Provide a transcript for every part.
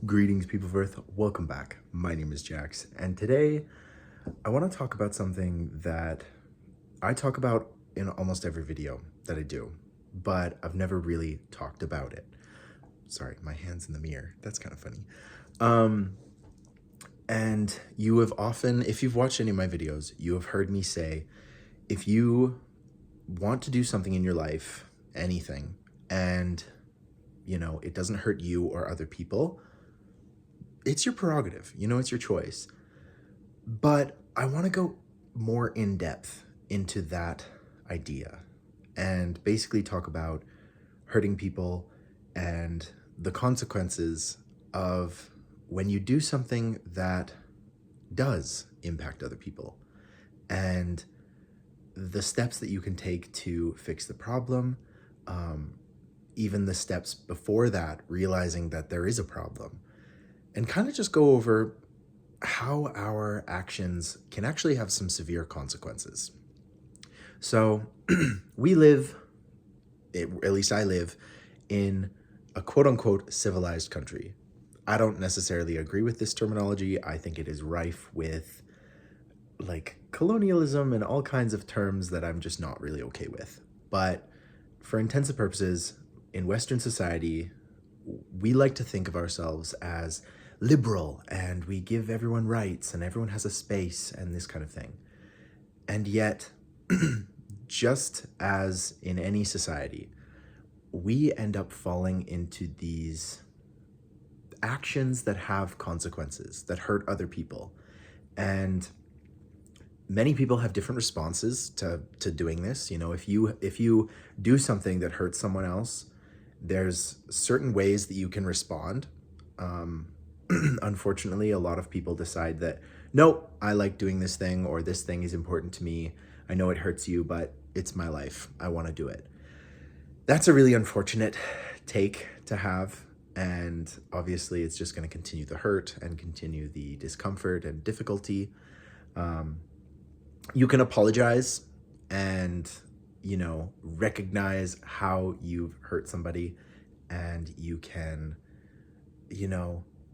Greetings, people of Earth. Welcome back. My name is Jax, and today I want to talk about something that I talk about in almost every video that I do, but I've never really talked about it. Sorry, my hand's in the mirror. That's kind of funny. And you have often, if you've watched any of my videos, you have heard me say, if you want to do something in your life, anything, and it doesn't hurt you or other people, it's your prerogative, it's your choice. But I want to go more in depth into that idea and basically talk about hurting people and the consequences of when you do something that does impact other people and the steps that you can take to fix the problem, even the steps before that, realizing that there is a problem, and kind of just go over how our actions can actually have some severe consequences. So we live, at least I live, in a quote unquote civilized country. I don't necessarily agree with this terminology. I think it is rife with like colonialism and all kinds of terms that I'm just not really okay with. But for intensive purposes, in Western society, we like to think of ourselves as liberal and we give everyone rights and everyone has a space and this kind of thing. And yet, just as in any society, we end up falling into these actions that have consequences, that hurt other people. And many people have different responses to doing this. If you do something that hurts someone else, there's certain ways that you can respond. Unfortunately, a lot of people decide that, nope, I like doing this thing, or this thing is important to me. I know it hurts you, but it's my life. I want to do it. That's a really unfortunate take to have. And obviously, it's just going to continue the hurt and continue the discomfort and difficulty. You can apologize and, recognize how you've hurt somebody, and you can,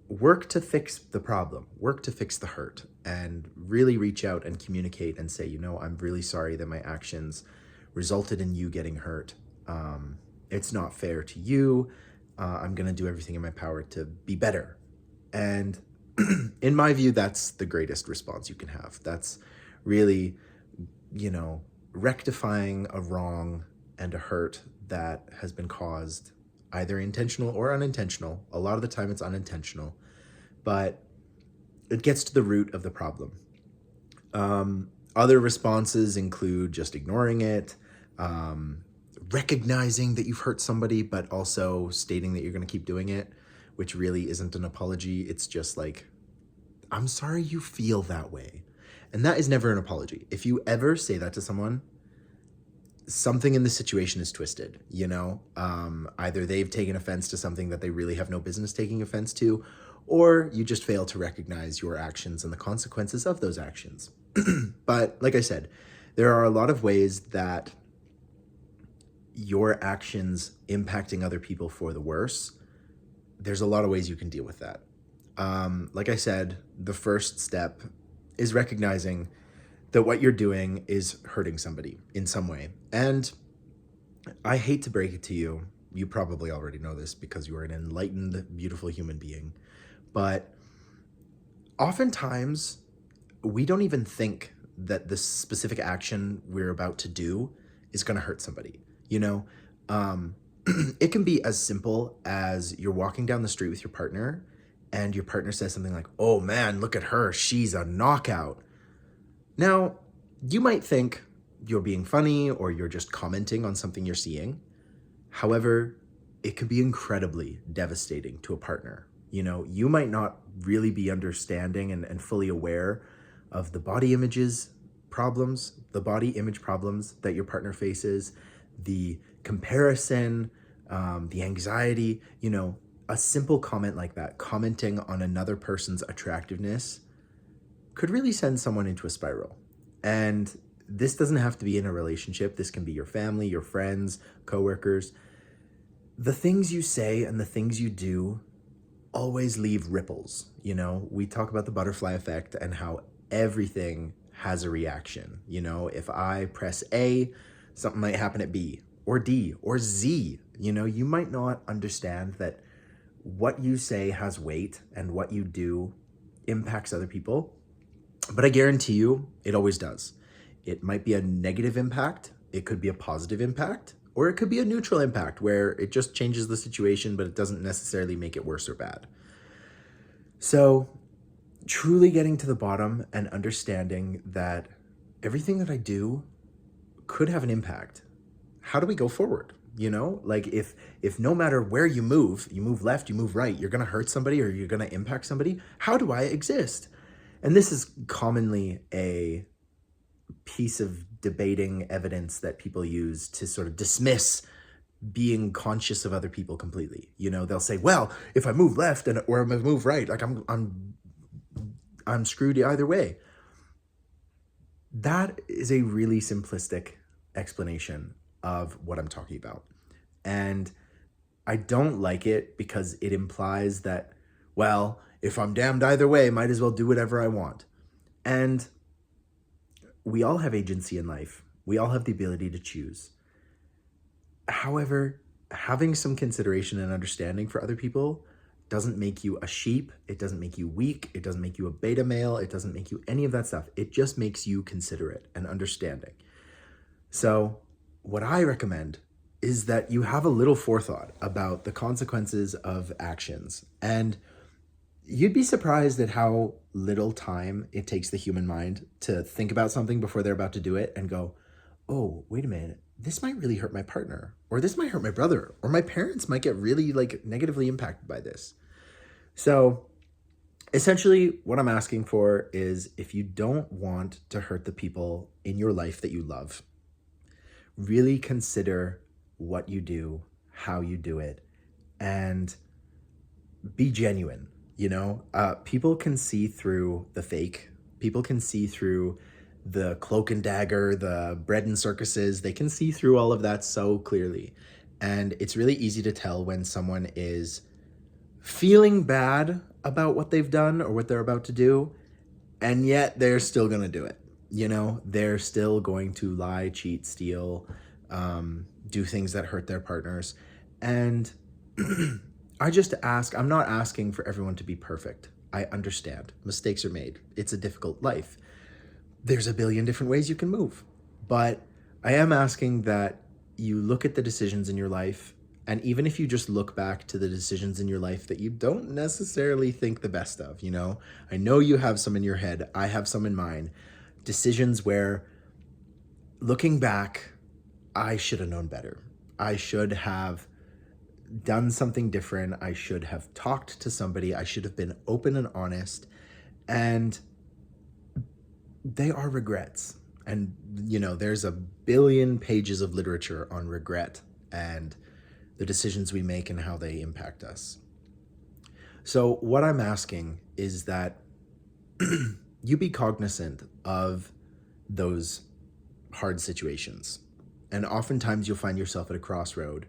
work to fix the problem, work to fix the hurt, and really reach out and communicate and say, I'm really sorry that my actions resulted in you getting hurt. It's not fair to you. I'm going to do everything in my power to be better. And in my view, that's the greatest response you can have. That's really, rectifying a wrong and a hurt that has been caused, either intentional or unintentional. A lot of the time it's unintentional, but it gets to the root of the problem. Other responses include just ignoring it, recognizing that you've hurt somebody, but also stating that you're going to keep doing it, which really isn't an apology. It's just like, I'm sorry you feel that way. And that is never an apology. If you ever say that to someone, something in the situation is twisted, either they've taken offense to something that they really have no business taking offense to, or you just fail to recognize your actions and the consequences of those actions. But like I said, there are a lot of ways that your actions impacting other people for the worse. There's a lot of ways you can deal with that. Like I said, the first step is recognizing that what you're doing is hurting somebody in some way. And I hate to break it to you, you probably already know this because you are an enlightened, beautiful human being, but oftentimes we don't even think that the specific action we're about to do is going to hurt somebody. It can be as simple as you're walking down the street with your partner and your partner says something like, "Oh man, look at her, she's a knockout." Now, you might think you're being funny or you're just commenting on something you're seeing. However, it can be incredibly devastating to a partner. You might not really be understanding and fully aware of the body image problems that your partner faces, the comparison, the anxiety. A simple comment like that, commenting on another person's attractiveness, could really send someone into a spiral. And this doesn't have to be in a relationship. This can be your family, your friends, coworkers. The things you say and the things you do always leave ripples. You know, we talk about the butterfly effect and how everything has a reaction. You know, if I press A, something might happen at B or D or Z. You know, you might not understand that what you say has weight and what you do impacts other people, but I guarantee you it always does. It might be a negative impact, it could be a positive impact, or it could be a neutral impact where it just changes the situation, but it doesn't necessarily make it worse or bad. So, truly getting to the bottom and understanding that everything that I do could have an impact. How do we go forward? You know, like if no matter where you move left, you move right, you're going to hurt somebody or you're going to impact somebody, how do I exist? And this is commonly a piece of debating evidence that people use to sort of dismiss being conscious of other people completely. You know, they'll say, well, if I move left and or if I move right, like I'm screwed either way. That is a really simplistic explanation of what I'm talking about. And I don't like it because it implies that, well, if I'm damned either way, might as well do whatever I want. And we all have agency in life. We all have the ability to choose. However, having some consideration and understanding for other people doesn't make you a sheep. It doesn't make you weak. It doesn't make you a beta male. It doesn't make you any of that stuff. It just makes you considerate and understanding. So what I recommend is that you have a little forethought about the consequences of actions. And you'd be surprised at how little time it takes the human mind to think about something before they're about to do it and go, oh, wait a minute, this might really hurt my partner, or this might hurt my brother, or my parents might get really negatively impacted by this. So essentially what I'm asking for is, if you don't want to hurt the people in your life that you love, really consider what you do, how you do it, and be genuine. You know, people can see through the fake. People can see through the cloak and dagger, the bread and circuses. They can see through all of that so clearly. And it's really easy to tell when someone is feeling bad about what they've done or what they're about to do, and yet they're still going to do it. You know, they're still going to lie, cheat, steal, do things that hurt their partners. And I just ask, I'm not asking for everyone to be perfect. I understand mistakes are made. It's a difficult life. There's a billion different ways you can move. But I am asking that you look at the decisions in your life, and even if you just look back to the decisions in your life that you don't necessarily think the best of, you know, I know you have some in your head. I have some in mine. Decisions where, looking back, I should have known better. I should have done something different. I should have talked to somebody. I should have been open and honest. And they are regrets. And, you know, there's a billion pages of literature on regret and the decisions we make and how they impact us. So what I'm asking is that you be cognizant of those hard situations. And oftentimes you'll find yourself at a crossroad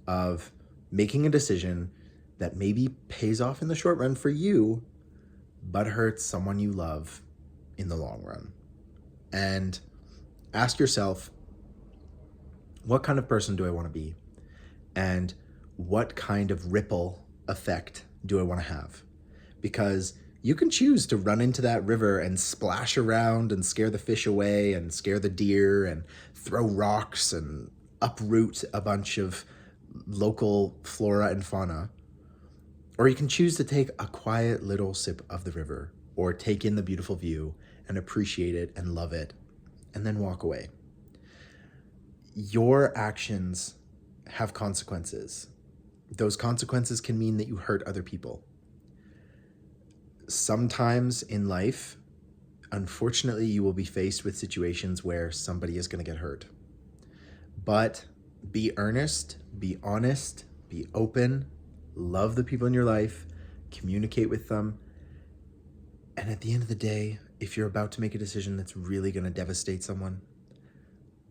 of making a decision that maybe pays off in the short run for you, but hurts someone you love in the long run. And ask yourself, what kind of person do I want to be? And what kind of ripple effect do I want to have? Because you can choose to run into that river and splash around and scare the fish away and scare the deer and throw rocks and uproot a bunch of local flora and fauna. Or you can choose to take a quiet little sip of the river or take in the beautiful view and appreciate it and love it and then walk away. Your actions have consequences. Those consequences can mean that you hurt other people. Sometimes in life, unfortunately, you will be faced with situations where somebody is going to get hurt. But be earnest, be honest, be open, love the people in your life, communicate with them. And at the end of the day, if you're about to make a decision that's really going to devastate someone,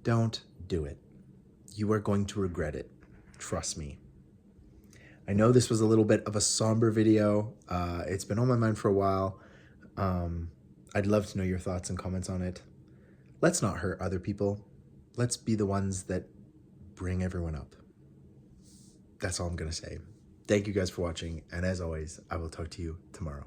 don't do it. You are going to regret it. Trust me. I know this was a little bit of a somber video. It's been on my mind for a while. I'd love to know your thoughts and comments on it. Let's not hurt other people. Let's be the ones that bring everyone up. That's all I'm going to say. Thank you guys for watching. And as always, I will talk to you tomorrow.